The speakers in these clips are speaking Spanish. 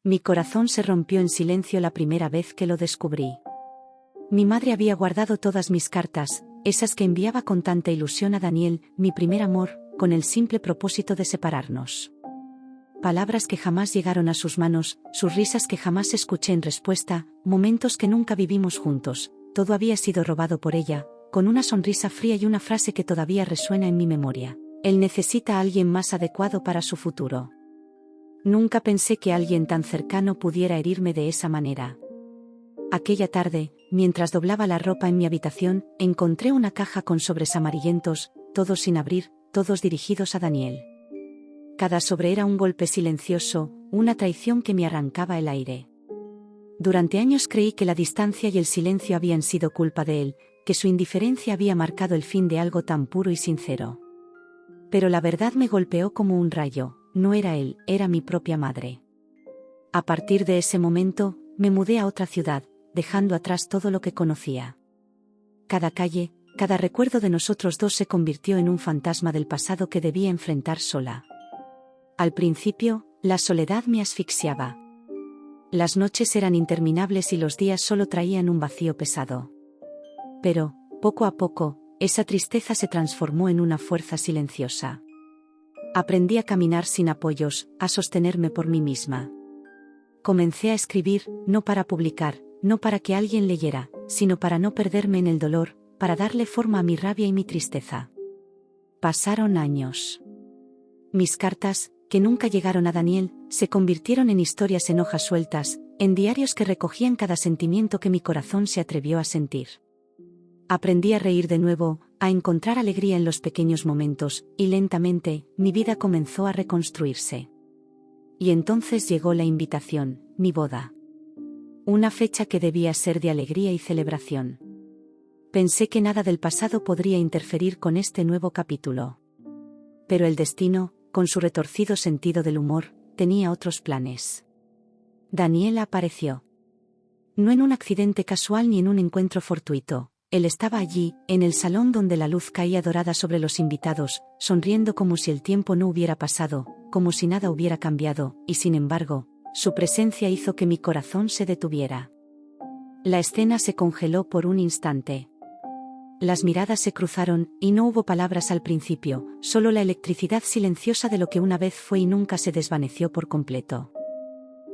Mi corazón se rompió en silencio la primera vez que lo descubrí. Mi madre había guardado todas mis cartas, esas que enviaba con tanta ilusión a Daniel, mi primer amor, con el simple propósito de separarnos. Palabras que jamás llegaron a sus manos, sus risas que jamás escuché en respuesta, momentos que nunca vivimos juntos, todo había sido robado por ella, con una sonrisa fría y una frase que todavía resuena en mi memoria. Él necesita a alguien más adecuado para su futuro. Nunca pensé que alguien tan cercano pudiera herirme de esa manera. Aquella tarde, mientras doblaba la ropa en mi habitación, encontré una caja con sobres amarillentos, todos sin abrir, todos dirigidos a Daniel. Cada sobre era un golpe silencioso, una traición que me arrancaba el aire. Durante años creí que la distancia y el silencio habían sido culpa de él, que su indiferencia había marcado el fin de algo tan puro y sincero. Pero la verdad me golpeó como un rayo, no era él, era mi propia madre. A partir de ese momento, me mudé a otra ciudad, dejando atrás todo lo que conocía. Cada calle, cada recuerdo de nosotros dos se convirtió en un fantasma del pasado que debía enfrentar sola. Al principio, la soledad me asfixiaba. Las noches eran interminables y los días solo traían un vacío pesado. Pero, poco a poco, esa tristeza se transformó en una fuerza silenciosa. Aprendí a caminar sin apoyos, a sostenerme por mí misma. Comencé a escribir, no para publicar, no para que alguien leyera, sino para no perderme en el dolor, para darle forma a mi rabia y mi tristeza. Pasaron años. Mis cartas, que nunca llegaron a Daniel, se convirtieron en historias en hojas sueltas, en diarios que recogían cada sentimiento que mi corazón se atrevió a sentir. Aprendí a reír de nuevo, a encontrar alegría en los pequeños momentos, y lentamente, mi vida comenzó a reconstruirse. Y entonces llegó la invitación, mi boda. Una fecha que debía ser de alegría y celebración. Pensé que nada del pasado podría interferir con este nuevo capítulo. Pero el destino, con su retorcido sentido del humor, tenía otros planes. Daniel apareció. No en un accidente casual ni en un encuentro fortuito. Él estaba allí, en el salón donde la luz caía dorada sobre los invitados, sonriendo como si el tiempo no hubiera pasado, como si nada hubiera cambiado, y sin embargo, su presencia hizo que mi corazón se detuviera. La escena se congeló por un instante. Las miradas se cruzaron, y no hubo palabras al principio, solo la electricidad silenciosa de lo que una vez fue y nunca se desvaneció por completo.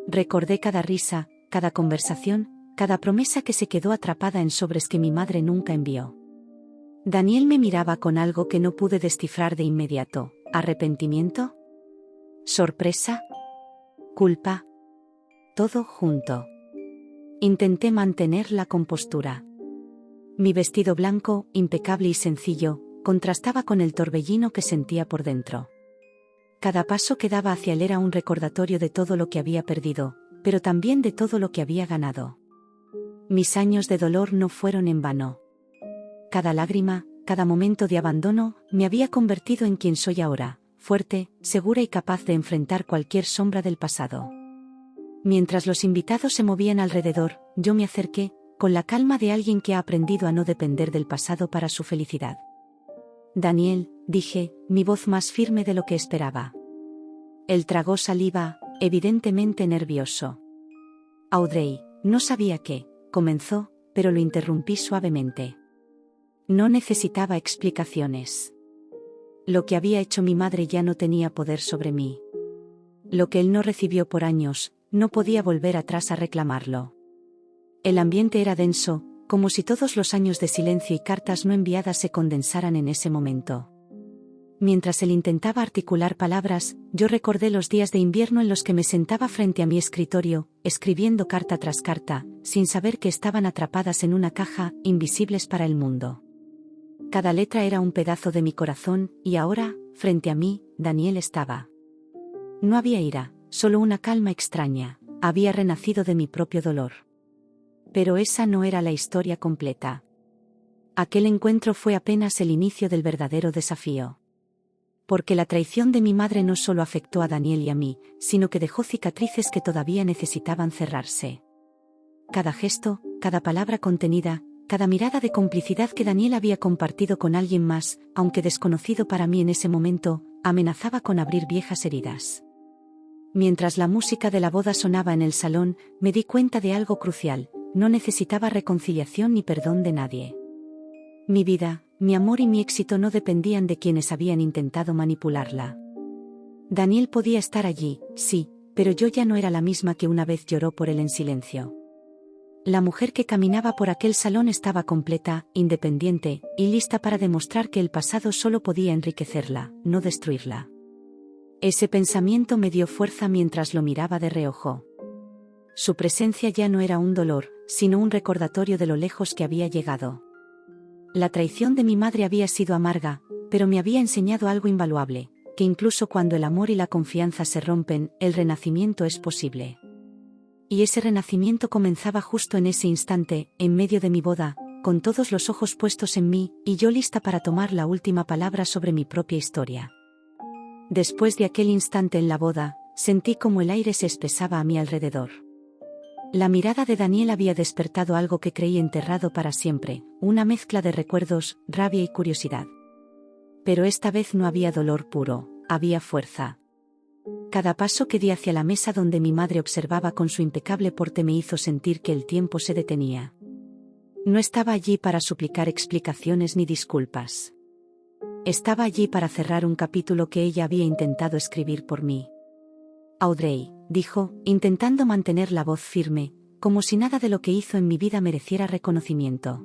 Recordé cada risa, cada conversación, cada promesa que se quedó atrapada en sobres que mi madre nunca envió. Daniel me miraba con algo que no pude descifrar de inmediato. ¿Arrepentimiento? ¿Sorpresa? ¿Culpa? Todo junto. Intenté mantener la compostura. Mi vestido blanco, impecable y sencillo, contrastaba con el torbellino que sentía por dentro. Cada paso que daba hacia él era un recordatorio de todo lo que había perdido, pero también de todo lo que había ganado. Mis años de dolor no fueron en vano. Cada lágrima, cada momento de abandono, me había convertido en quien soy ahora, fuerte, segura y capaz de enfrentar cualquier sombra del pasado. Mientras los invitados se movían alrededor, yo me acerqué, con la calma de alguien que ha aprendido a no depender del pasado para su felicidad. Daniel, dije, mi voz más firme de lo que esperaba. Él tragó saliva, evidentemente nervioso. Audrey, no sabía qué. Comenzó, pero lo interrumpí suavemente. No necesitaba explicaciones. Lo que había hecho mi madre ya no tenía poder sobre mí. Lo que él no recibió por años, no podía volver atrás a reclamarlo. El ambiente era denso, como si todos los años de silencio y cartas no enviadas se condensaran en ese momento. Mientras él intentaba articular palabras, yo recordé los días de invierno en los que me sentaba frente a mi escritorio, escribiendo carta tras carta, sin saber que estaban atrapadas en una caja, invisibles para el mundo. Cada letra era un pedazo de mi corazón, y ahora, frente a mí, Daniel estaba. No había ira, solo una calma extraña, había renacido de mi propio dolor. Pero esa no era la historia completa. Aquel encuentro fue apenas el inicio del verdadero desafío. Porque la traición de mi madre no solo afectó a Daniel y a mí, sino que dejó cicatrices que todavía necesitaban cerrarse. Cada gesto, cada palabra contenida, cada mirada de complicidad que Daniel había compartido con alguien más, aunque desconocido para mí en ese momento, amenazaba con abrir viejas heridas. Mientras la música de la boda sonaba en el salón, me di cuenta de algo crucial: no necesitaba reconciliación ni perdón de nadie. Mi vida, mi amor y mi éxito no dependían de quienes habían intentado manipularla. Daniel podía estar allí, sí, pero yo ya no era la misma que una vez lloró por él en silencio. La mujer que caminaba por aquel salón estaba completa, independiente, y lista para demostrar que el pasado solo podía enriquecerla, no destruirla. Ese pensamiento me dio fuerza mientras lo miraba de reojo. Su presencia ya no era un dolor, sino un recordatorio de lo lejos que había llegado. La traición de mi madre había sido amarga, pero me había enseñado algo invaluable: que incluso cuando el amor y la confianza se rompen, el renacimiento es posible. Y ese renacimiento comenzaba justo en ese instante, en medio de mi boda, con todos los ojos puestos en mí, y yo lista para tomar la última palabra sobre mi propia historia. Después de aquel instante en la boda, sentí como el aire se espesaba a mi alrededor. La mirada de Daniel había despertado algo que creí enterrado para siempre, una mezcla de recuerdos, rabia y curiosidad. Pero esta vez no había dolor puro, había fuerza. Cada paso que di hacia la mesa donde mi madre observaba con su impecable porte me hizo sentir que el tiempo se detenía. No estaba allí para suplicar explicaciones ni disculpas. Estaba allí para cerrar un capítulo que ella había intentado escribir por mí. Audrey, dijo, intentando mantener la voz firme, como si nada de lo que hizo en mi vida mereciera reconocimiento.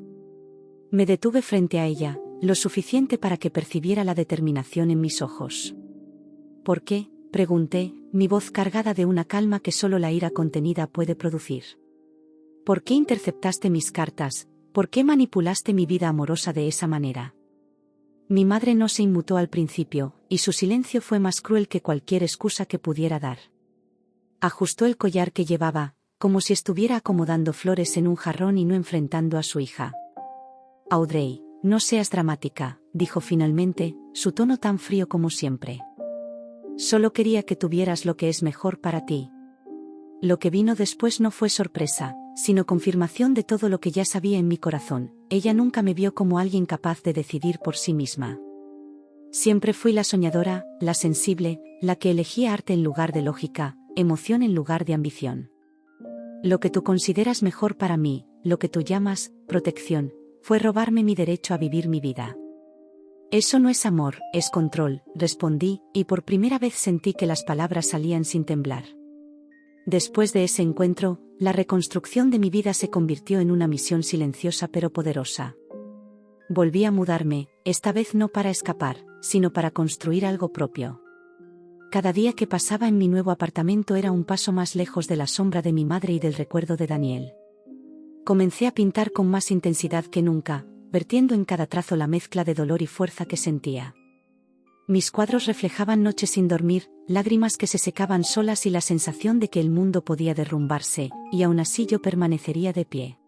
Me detuve frente a ella, lo suficiente para que percibiera la determinación en mis ojos. ¿Por qué?, pregunté, mi voz cargada de una calma que solo la ira contenida puede producir. ¿Por qué interceptaste mis cartas? ¿Por qué manipulaste mi vida amorosa de esa manera? Mi madre no se inmutó al principio, y su silencio fue más cruel que cualquier excusa que pudiera dar. Ajustó el collar que llevaba, como si estuviera acomodando flores en un jarrón y no enfrentando a su hija. Audrey, no seas dramática, dijo finalmente, su tono tan frío como siempre. Solo quería que tuvieras lo que es mejor para ti. Lo que vino después no fue sorpresa, sino confirmación de todo lo que ya sabía en mi corazón. Ella nunca me vio como alguien capaz de decidir por sí misma. Siempre fui la soñadora, la sensible, la que elegía arte en lugar de lógica, emoción en lugar de ambición. Lo que tú consideras mejor para mí, lo que tú llamas protección, fue robarme mi derecho a vivir mi vida. Eso no es amor, es control, respondí, y por primera vez sentí que las palabras salían sin temblar. Después de ese encuentro, la reconstrucción de mi vida se convirtió en una misión silenciosa pero poderosa. Volví a mudarme, esta vez no para escapar, sino para construir algo propio. Cada día que pasaba en mi nuevo apartamento era un paso más lejos de la sombra de mi madre y del recuerdo de Daniel. Comencé a pintar con más intensidad que nunca, vertiendo en cada trazo la mezcla de dolor y fuerza que sentía. Mis cuadros reflejaban noches sin dormir, lágrimas que se secaban solas y la sensación de que el mundo podía derrumbarse, y aún así yo permanecería de pie.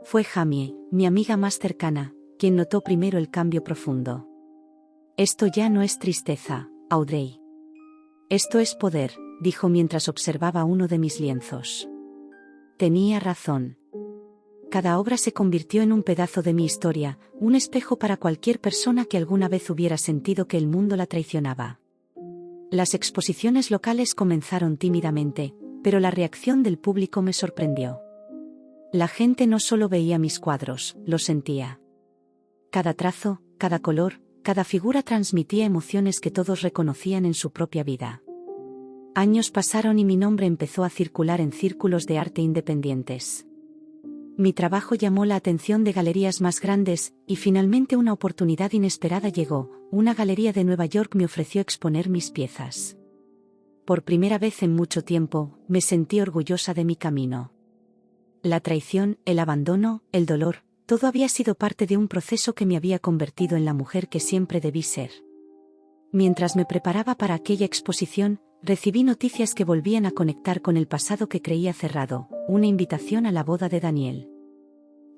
Fue Jamie, mi amiga más cercana, quien notó primero el cambio profundo. Esto ya no es tristeza, Audrey. Esto es poder, dijo mientras observaba uno de mis lienzos. Tenía razón. Cada obra se convirtió en un pedazo de mi historia, un espejo para cualquier persona que alguna vez hubiera sentido que el mundo la traicionaba. Las exposiciones locales comenzaron tímidamente, pero la reacción del público me sorprendió. La gente no solo veía mis cuadros, los sentía. Cada trazo, cada color, cada figura transmitía emociones que todos reconocían en su propia vida. Años pasaron y mi nombre empezó a circular en círculos de arte independientes. Mi trabajo llamó la atención de galerías más grandes, y finalmente una oportunidad inesperada llegó. Una galería de Nueva York me ofreció exponer mis piezas. Por primera vez en mucho tiempo, me sentí orgullosa de mi camino. La traición, el abandono, el dolor, todo había sido parte de un proceso que me había convertido en la mujer que siempre debí ser. Mientras me preparaba para aquella exposición, recibí noticias que volvían a conectar con el pasado que creía cerrado, una invitación a la boda de Daniel.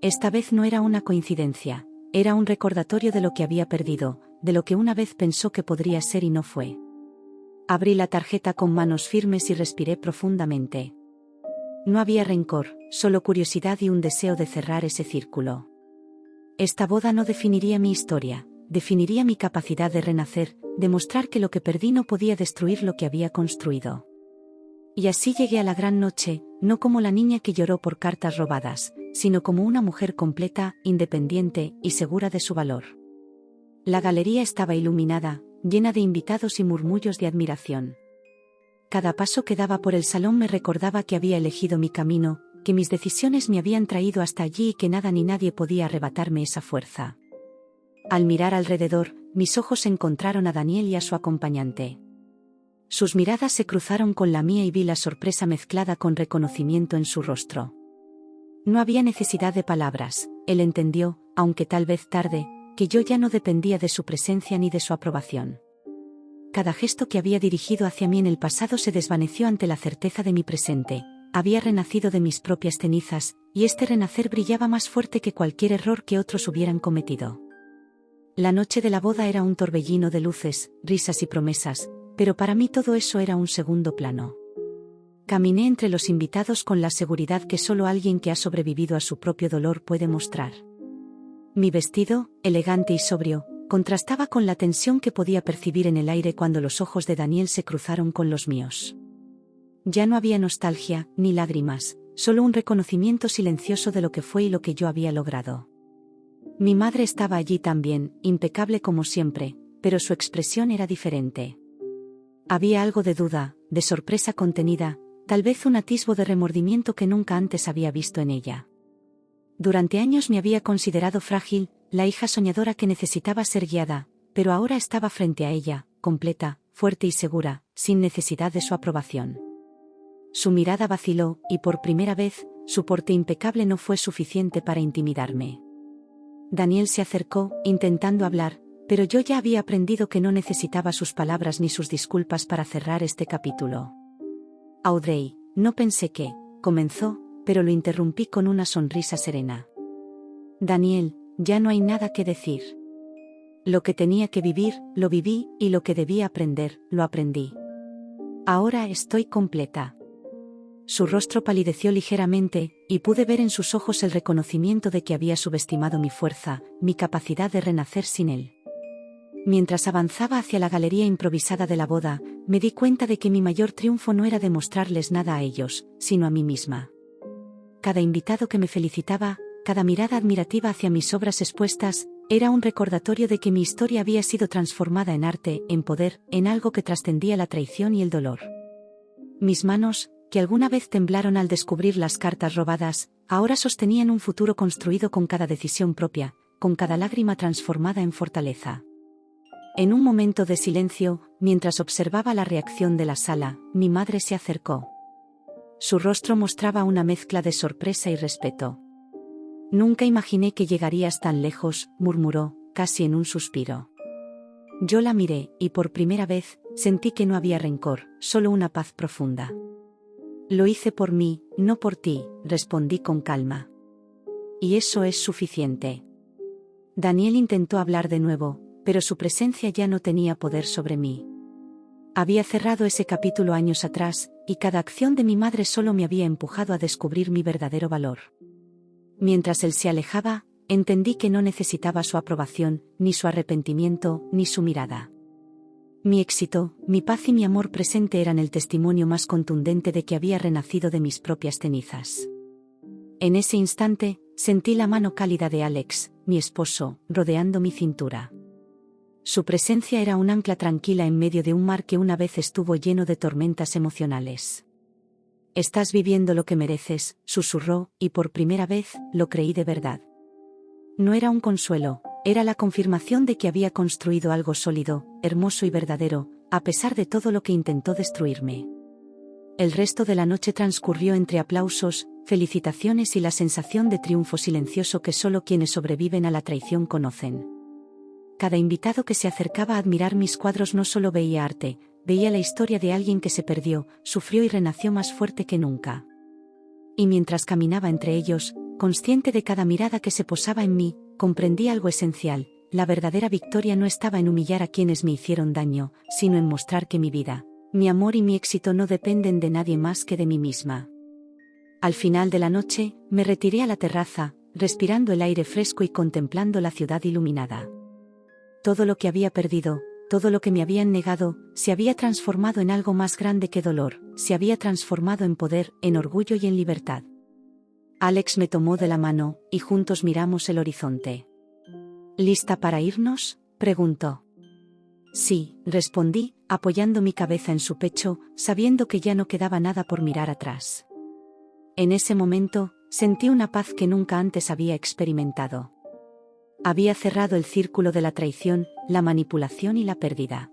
Esta vez no era una coincidencia, era un recordatorio de lo que había perdido, de lo que una vez pensó que podría ser y no fue. Abrí la tarjeta con manos firmes y respiré profundamente. No había rencor, solo curiosidad y un deseo de cerrar ese círculo. Esta boda no definiría mi historia, definiría mi capacidad de renacer, demostrar que lo que perdí no podía destruir lo que había construido. Y así llegué a la gran noche, no como la niña que lloró por cartas robadas, sino como una mujer completa, independiente y segura de su valor. La galería estaba iluminada, llena de invitados y murmullos de admiración. Cada paso que daba por el salón me recordaba que había elegido mi camino, que mis decisiones me habían traído hasta allí y que nada ni nadie podía arrebatarme esa fuerza. Al mirar alrededor, mis ojos encontraron a Daniel y a su acompañante. Sus miradas se cruzaron con la mía y vi la sorpresa mezclada con reconocimiento en su rostro. No había necesidad de palabras, él entendió, aunque tal vez tarde, que yo ya no dependía de su presencia ni de su aprobación. Cada gesto que había dirigido hacia mí en el pasado se desvaneció ante la certeza de mi presente. Había renacido de mis propias cenizas, y este renacer brillaba más fuerte que cualquier error que otros hubieran cometido. La noche de la boda era un torbellino de luces, risas y promesas, pero para mí todo eso era un segundo plano. Caminé entre los invitados con la seguridad que solo alguien que ha sobrevivido a su propio dolor puede mostrar. Mi vestido, elegante y sobrio, contrastaba con la tensión que podía percibir en el aire cuando los ojos de Daniel se cruzaron con los míos. Ya no había nostalgia, ni lágrimas, solo un reconocimiento silencioso de lo que fue y lo que yo había logrado. Mi madre estaba allí también, impecable como siempre, pero su expresión era diferente. Había algo de duda, de sorpresa contenida, tal vez un atisbo de remordimiento que nunca antes había visto en ella. Durante años me había considerado frágil, la hija soñadora que necesitaba ser guiada, pero ahora estaba frente a ella, completa, fuerte y segura, sin necesidad de su aprobación. Su mirada vaciló, y por primera vez, su porte impecable no fue suficiente para intimidarme. Daniel se acercó, intentando hablar, pero yo ya había aprendido que no necesitaba sus palabras ni sus disculpas para cerrar este capítulo. Audrey, no pensé que, comenzó, pero lo interrumpí con una sonrisa serena. Daniel, ya no hay nada que decir. Lo que tenía que vivir, lo viví, y lo que debía aprender, lo aprendí. Ahora estoy completa. Su rostro palideció ligeramente, y pude ver en sus ojos el reconocimiento de que había subestimado mi fuerza, mi capacidad de renacer sin él. Mientras avanzaba hacia la galería improvisada de la boda, me di cuenta de que mi mayor triunfo no era demostrarles nada a ellos, sino a mí misma. Cada invitado que me felicitaba, cada mirada admirativa hacia mis obras expuestas, era un recordatorio de que mi historia había sido transformada en arte, en poder, en algo que trascendía la traición y el dolor. Mis manos, que alguna vez temblaron al descubrir las cartas robadas, ahora sostenían un futuro construido con cada decisión propia, con cada lágrima transformada en fortaleza. En un momento de silencio, mientras observaba la reacción de la sala, mi madre se acercó. Su rostro mostraba una mezcla de sorpresa y respeto. Nunca imaginé que llegarías tan lejos, murmuró, casi en un suspiro. Yo la miré, y por primera vez, sentí que no había rencor, solo una paz profunda. Lo hice por mí, no por ti, respondí con calma. Y eso es suficiente. Daniel intentó hablar de nuevo, pero su presencia ya no tenía poder sobre mí. Había cerrado ese capítulo años atrás, y cada acción de mi madre solo me había empujado a descubrir mi verdadero valor. Mientras él se alejaba, entendí que no necesitaba su aprobación, ni su arrepentimiento, ni su mirada. Mi éxito, mi paz y mi amor presente eran el testimonio más contundente de que había renacido de mis propias cenizas. En ese instante, sentí la mano cálida de Alex, mi esposo, rodeando mi cintura. Su presencia era un ancla tranquila en medio de un mar que una vez estuvo lleno de tormentas emocionales. «Estás viviendo lo que mereces», susurró, y por primera vez, lo creí de verdad. No era un consuelo, era la confirmación de que había construido algo sólido, hermoso y verdadero, a pesar de todo lo que intentó destruirme. El resto de la noche transcurrió entre aplausos, felicitaciones y la sensación de triunfo silencioso que solo quienes sobreviven a la traición conocen. Cada invitado que se acercaba a admirar mis cuadros no solo veía arte, veía la historia de alguien que se perdió, sufrió y renació más fuerte que nunca. Y mientras caminaba entre ellos, consciente de cada mirada que se posaba en mí, comprendí algo esencial: la verdadera victoria no estaba en humillar a quienes me hicieron daño, sino en mostrar que mi vida, mi amor y mi éxito no dependen de nadie más que de mí misma. Al final de la noche, me retiré a la terraza, respirando el aire fresco y contemplando la ciudad iluminada. Todo lo que había perdido, todo lo que me habían negado, se había transformado en algo más grande que dolor, se había transformado en poder, en orgullo y en libertad. Alex me tomó de la mano, y juntos miramos el horizonte. ¿Lista para irnos?, preguntó. Sí, respondí, apoyando mi cabeza en su pecho, sabiendo que ya no quedaba nada por mirar atrás. En ese momento, sentí una paz que nunca antes había experimentado. Había cerrado el círculo de la traición, la manipulación y la pérdida.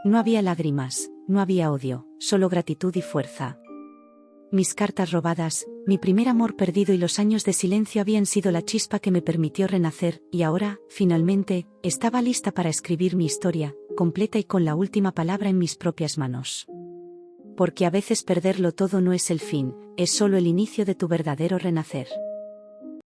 No había lágrimas, no había odio, solo gratitud y fuerza. Mis cartas robadas, mi primer amor perdido y los años de silencio habían sido la chispa que me permitió renacer, y ahora, finalmente, estaba lista para escribir mi historia, completa y con la última palabra en mis propias manos. Porque a veces perderlo todo no es el fin, es solo el inicio de tu verdadero renacer.